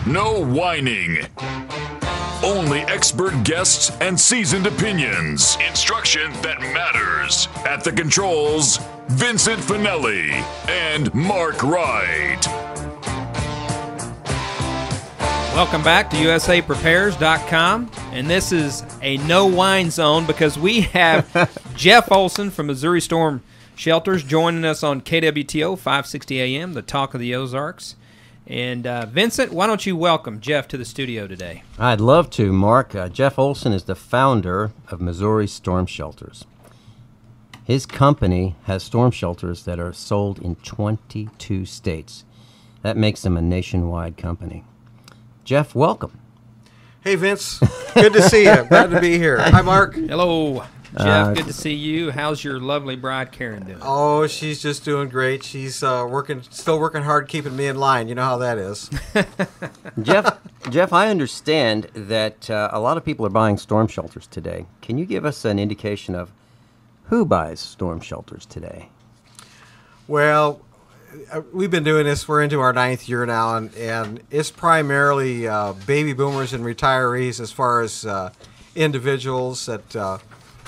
No whining. Only expert guests and seasoned opinions. Instruction that matters. At the controls, Vincent Finelli and Mark Wright. Welcome back to USAPrepares.com, and this is a no whine zone because we have Jeff Olsen from Missouri Storm Shelters joining us on KWTO 560 AM, the Talk of the Ozarks. And Vincent, why don't you welcome Jeff to the studio today? I'd love to, Mark. Jeff Olsen is the founder of Missouri Storm Shelters. His company has storm shelters that are sold in 22 states. That makes them a nationwide company. Jeff, welcome. Hey, Vince. Good to see you. Glad to be here. Hi, Mark. Hello, Jeff. Good to see you. How's your lovely bride, Karen, doing? Oh, she's just doing great. She's still working hard, keeping me in line. You know how that is. Jeff, I understand that a lot of people are buying storm shelters today. Can you give us an indication of who buys storm shelters today? Well, we've been doing this. We're into our 9th year now, and it's primarily baby boomers and retirees as far as individuals that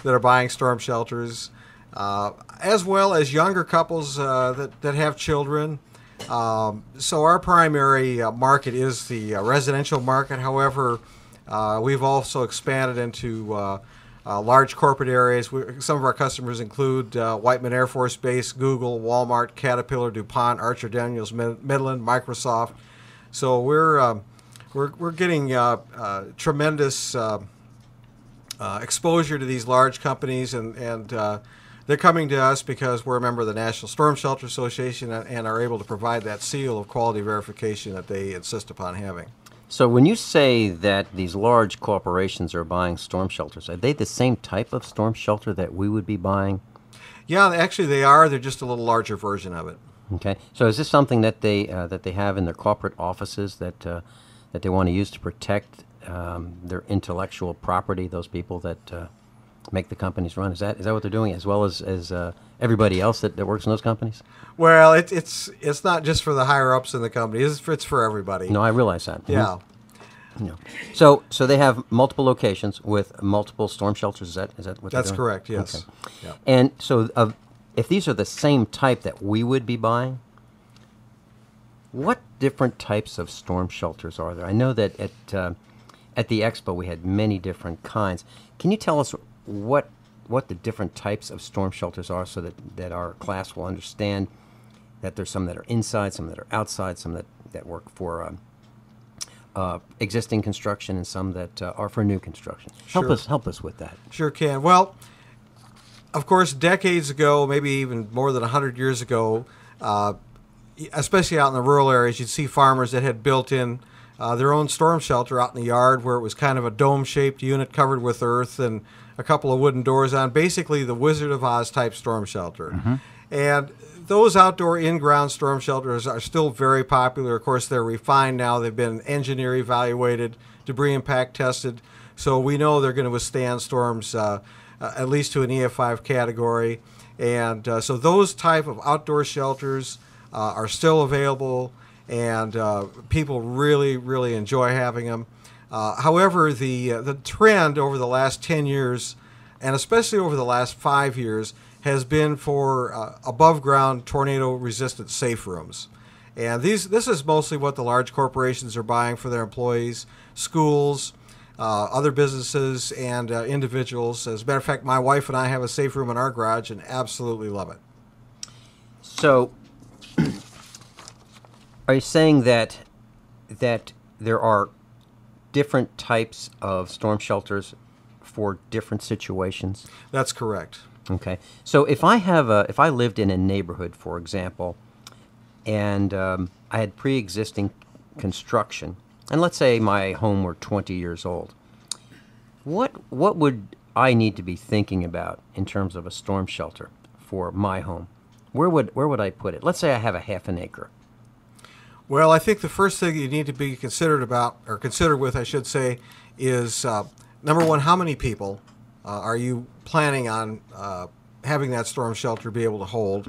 are buying storm shelters, as well as younger couples that have children. So our primary market is the residential market. However, we've also expanded into large corporate areas. Some of our customers include Whiteman Air Force Base, Google, Walmart, Caterpillar, DuPont, Archer Daniels, Midland, Microsoft. So we're getting tremendous exposure to these large companies, and they're coming to us because we're a member of the National Storm Shelter Association and are able to provide that seal of quality verification that they insist upon having. So when you say that these large corporations are buying storm shelters, are they the same type of storm shelter that we would be buying? Yeah, actually they are. They're just a little larger version of it. Okay. So is this something that they have in their corporate offices that they want to use to protect their intellectual property? Those people that make the companies run, is that what they're doing, as well as everybody else that works in those companies? Well, it's not just for the higher ups in the company. It's for everybody. No, I realize that. Yeah. Mm-hmm. So they have multiple locations with multiple storm shelters. Is that what they're doing? That's correct. Yes. Okay. Yeah. And so, if these are the same type that we would be buying, what different types of storm shelters are there? I know that at the expo we had many different kinds. Can you tell us what the different types of storm shelters are, so that our class will understand that there's some that are inside, some that are outside, some that work for existing construction, and some that are for new construction? Sure. Help us with that. Sure can. Well, of course, decades ago, maybe even more than 100 years ago, especially out in the rural areas, you'd see farmers that had built in their own storm shelter out in the yard, where it was kind of a dome-shaped unit covered with earth and a couple of wooden doors on, basically the Wizard of Oz type storm shelter. Mm-hmm. And those outdoor in-ground storm shelters are still very popular. Of course, they're refined now. They've been engineer evaluated, debris impact tested, so we know they're going to withstand storms at least to an EF5 category. And so those type of outdoor shelters are still available, and people really, really enjoy having them. However, the trend over the last 10 years, and especially over the last 5 years, has been for above-ground tornado-resistant safe rooms. And this is mostly what the large corporations are buying for their employees, schools, other businesses, and individuals. As a matter of fact, my wife and I have a safe room in our garage and absolutely love it. So, are you saying that there are different types of storm shelters for different situations? That's correct. Okay. So if I lived in a neighborhood, for example, and I had pre-existing construction, and let's say my home were 20 years old, what would I need to be thinking about in terms of a storm shelter for my home? Where would I put it? Let's say I have a half an acre. Well, I think the first thing you need to be considered with, I should say, is number one, how many people are you planning on having that storm shelter be able to hold.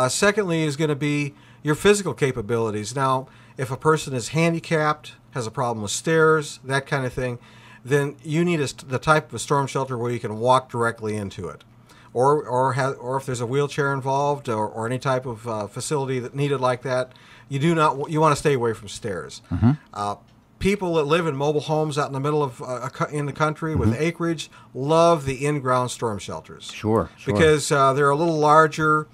Secondly is going to be your physical capabilities. Now, if a person is handicapped, has a problem with stairs, that kind of thing, then you need the type of a storm shelter where you can walk directly into it. Or if there's a wheelchair involved or any type of facility that needed like that, you want to stay away from stairs. People that live in mobile homes out in the middle of in the country with acreage love the in-ground storm shelters. Sure. Because they're a little larger,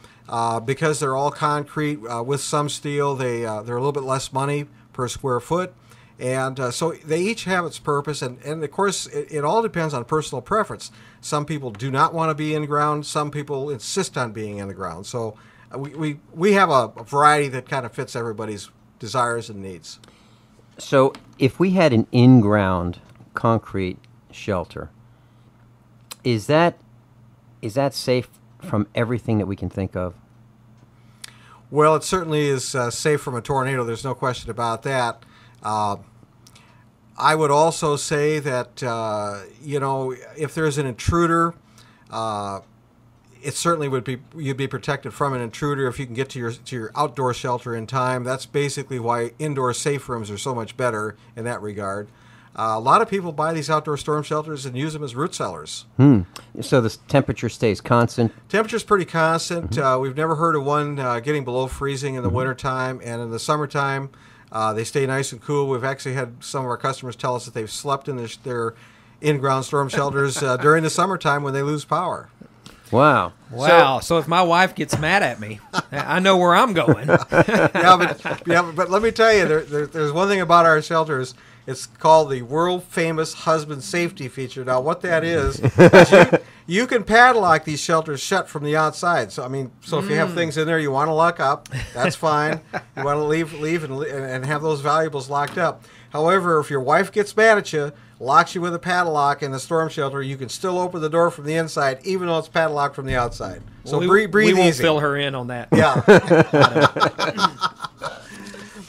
because they're all concrete with some steel. They're a little bit less money per square foot. And so they each have its purpose, and of course, it all depends on personal preference. Some people do not want to be in ground. Some people insist on being in the ground. So we have a variety that kind of fits everybody's desires and needs. So if we had an in-ground concrete shelter, is that safe from everything that we can think of? Well, it certainly is safe from a tornado. There's no question about that. I would also say that, if there's an intruder, it certainly you'd be protected from an intruder if you can get to your outdoor shelter in time. That's basically why indoor safe rooms are so much better in that regard. A lot of people buy these outdoor storm shelters and use them as root cellars. So the temperature stays constant? Temperature's pretty constant. We've never heard of one getting below freezing in the wintertime, and in the summertime, they stay nice and cool. We've actually had some of our customers tell us that they've slept in their in-ground storm shelters during the summertime when they lose power. Wow. So if my wife gets mad at me, I know where I'm going. But let me tell you, there's one thing about our shelters. It's called the world-famous husband safety feature. Now, what that is you can padlock these shelters shut from the outside. So, if you have things in there you want to lock up, that's fine. You want to leave and have those valuables locked up. However, if your wife gets mad at you, locks you with a padlock in the storm shelter, you can still open the door from the inside, even though it's padlocked from the outside. So breathe easy. We won't fill her in on that. Yeah.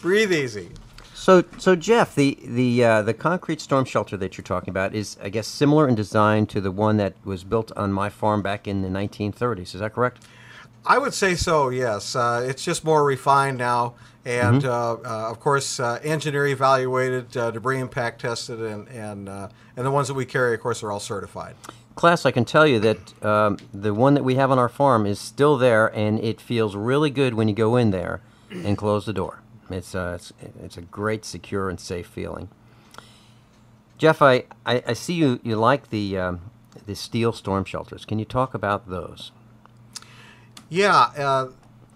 Breathe easy. So Jeff, the concrete storm shelter that you're talking about is, I guess, similar in design to the one that was built on my farm back in the 1930s. Is that correct? I would say so, yes. It's just more refined now, and of course, engineer evaluated, debris impact tested, and the ones that we carry, of course, are all certified. Class, I can tell you that the one that we have on our farm is still there, and it feels really good when you go in there and close the door. It's a great, secure, and safe feeling. Jeff, I see you like the steel storm shelters. Can you talk about those? Yeah,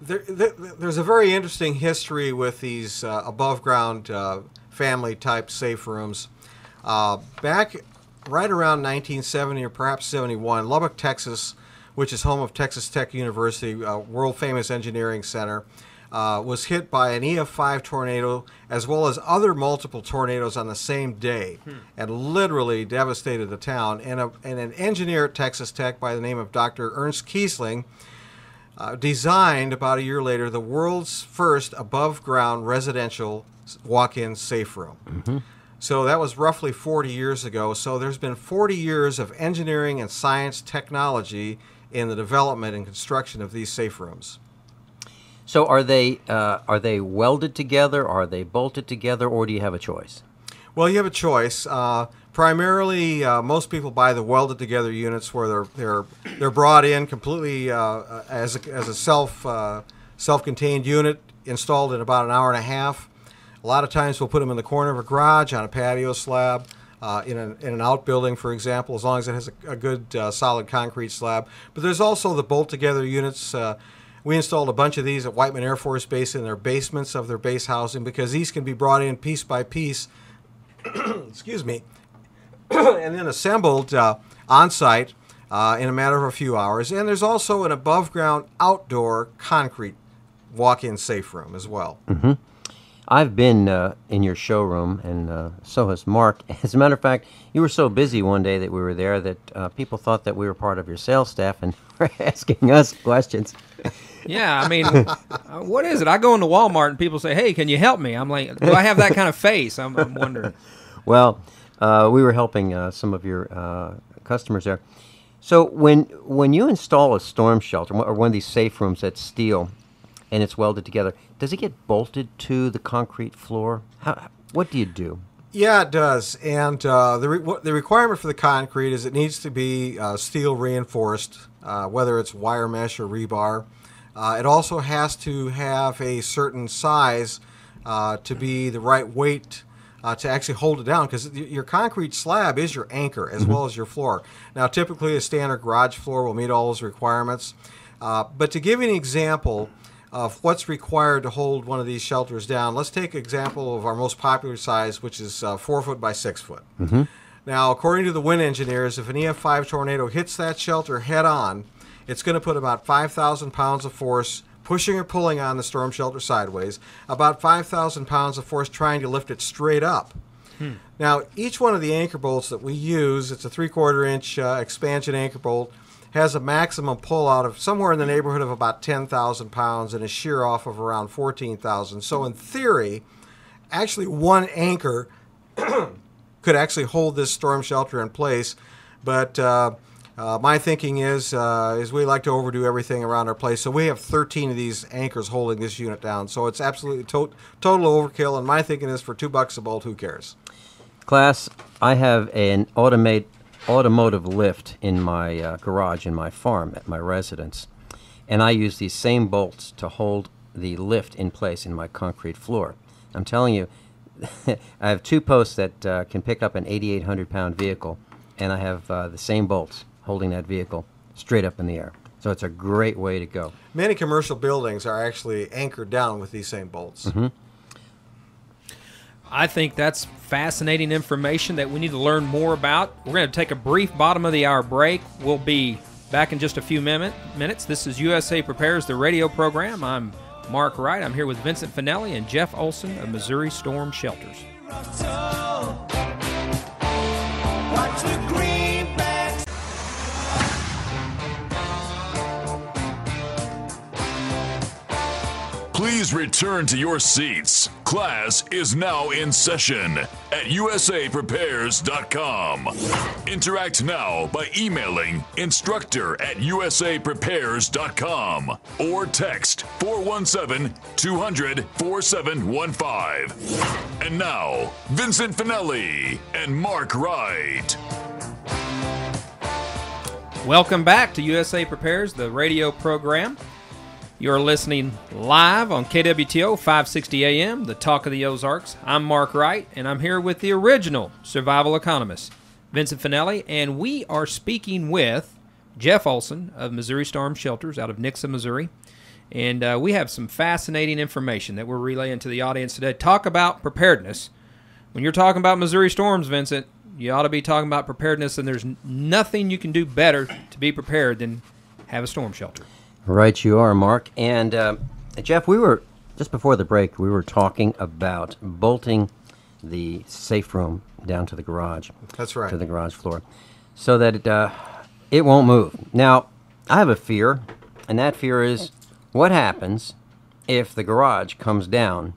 there's a very interesting history with these above-ground family-type safe rooms. Back right around 1970 or perhaps 71, Lubbock, Texas, which is home of Texas Tech University, world-famous engineering center, was hit by an EF5 tornado as well as other multiple tornadoes on the same day and literally devastated the town. And an engineer at Texas Tech by the name of Dr. Ernst Kiesling designed about a year later the world's first above-ground residential walk-in safe room. So that was roughly 40 years ago. So there's been 40 years of engineering and science technology in the development and construction of these safe rooms. So are they welded together? Are they bolted together, or do you have a choice? Well, you have a choice. Primarily, most people buy the welded together units where they're brought in completely as a self-contained unit, installed in about an hour and a half. A lot of times we'll put them in the corner of a garage, on a patio slab, in an outbuilding, for example, as long as it has a good solid concrete slab. But there's also the bolt together units. We installed a bunch of these at Whiteman Air Force Base in their basements of their base housing because these can be brought in piece by piece, excuse me, and then assembled on site in a matter of a few hours. And there's also an above ground outdoor concrete walk-in safe room as well. I've been in your showroom, and so has Mark. As a matter of fact, you were so busy one day that we were there that people thought that we were part of your sales staff and were asking us questions. Yeah, what is it? I go into Walmart and people say, "Hey, can you help me?" I'm like, "Do I have that kind of face?" I'm wondering. Well, we were helping some of your customers there. So when you install a storm shelter or one of these safe rooms that's steel and it's welded together, does it get bolted to the concrete floor? What do you do? Yeah, it does. And the requirement for the concrete is it needs to be steel reinforced, whether it's wire mesh or rebar. It also has to have a certain size to be the right weight to actually hold it down, because your concrete slab is your anchor as well as your floor. Now, typically a standard garage floor will meet all those requirements. But to give you an example of what's required to hold one of these shelters down, let's take an example of our most popular size, which is 4 foot by 6 foot. Now, according to the wind engineers, if an EF5 tornado hits that shelter head on, it's going to put about 5,000 pounds of force pushing or pulling on the storm shelter sideways, about 5,000 pounds of force trying to lift it straight up. Now, each one of the anchor bolts that we use, it's a 3/4 inch expansion anchor bolt, has a maximum pull out of somewhere in the neighborhood of about 10,000 pounds and a shear off of around 14,000. So in theory, actually one anchor could actually hold this storm shelter in place, but my thinking is we like to overdo everything around our place, so we have 13 of these anchors holding this unit down. So it's absolutely total overkill, and my thinking is for $2 a bolt, who cares? Class, I have an automotive lift in my garage in my farm at my residence, and I use these same bolts to hold the lift in place in my concrete floor. I'm telling you, I have 2 posts that can pick up an 8,800-pound vehicle, and I have the same bolts holding that vehicle straight up in the air. So it's a great way to go. Many commercial buildings are actually anchored down with these same bolts. I think that's fascinating information that we need to learn more about. We're going to take a brief bottom of the hour break. We'll be back in just a few minutes. This is USA Prepares, the radio program. I'm Mark Wright. I'm here with Vincent Finelli and Jeff Olsen of Missouri Storm Shelters. Please return to your seats. Class is now in session at usaprepares.com. Interact now by emailing instructor@usaprepares.com or text 417-200-4715. And now, Vincent Finelli and Mark Wright. Welcome back to USA Prepares, the radio program. You're listening live on KWTO 560 AM, the Talk of the Ozarks. I'm Mark Wright, and I'm here with the original survival economist, Vincent Finelli, and we are speaking with Jeff Olsen of Missouri Storm Shelters out of Nixa, Missouri. And we have some fascinating information that we're relaying to the audience today. Talk about preparedness. When you're talking about Missouri storms, Vincent, you ought to be talking about preparedness, and there's nothing you can do better to be prepared than have a storm shelter. Right you are, Mark. And Jeff, we were, just before the break, we were talking about bolting the safe room down to the garage. That's right. To the garage floor, so that it won't move. Now, I have a fear, and that fear is what happens if the garage comes down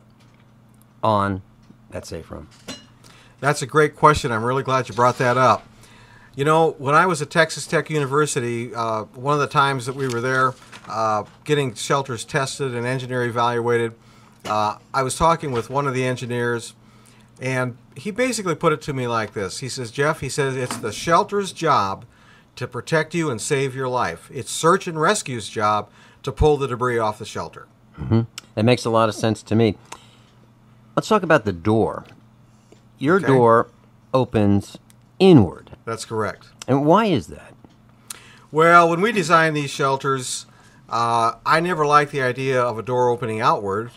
on that safe room? That's a great question. I'm really glad you brought that up. You know, when I was at Texas Tech University, one of the times that we were there getting shelters tested and engineer evaluated, I was talking with one of the engineers, and he basically put it to me like this. He says, Jeff, he says, it's the shelter's job to protect you and save your life. It's search and rescue's job to pull the debris off the shelter. That makes a lot of sense to me. Let's talk about the door. Your door opens inward. That's correct. And why is that? Well, when we designed these shelters, I never liked the idea of a door opening outward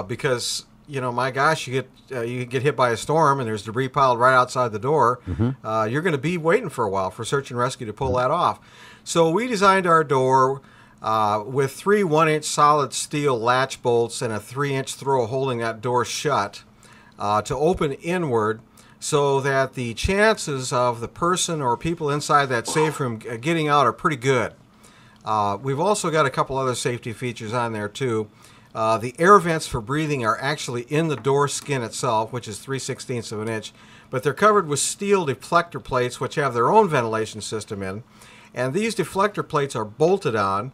because, you know, my gosh, you get hit by a storm and there's debris piled right outside the door. You're going to be waiting for a while for search and rescue to pull that off. So we designed our door with 3 1-inch solid steel latch bolts and a 3-inch throw holding that door shut to open inward, so that the chances of the person or people inside that safe room getting out are pretty good. We've also got a couple other safety features on there too. The air vents for breathing are actually in the door skin itself, which is 3/16 of an inch, but they're covered with steel deflector plates which have their own ventilation system in. And these deflector plates are bolted on,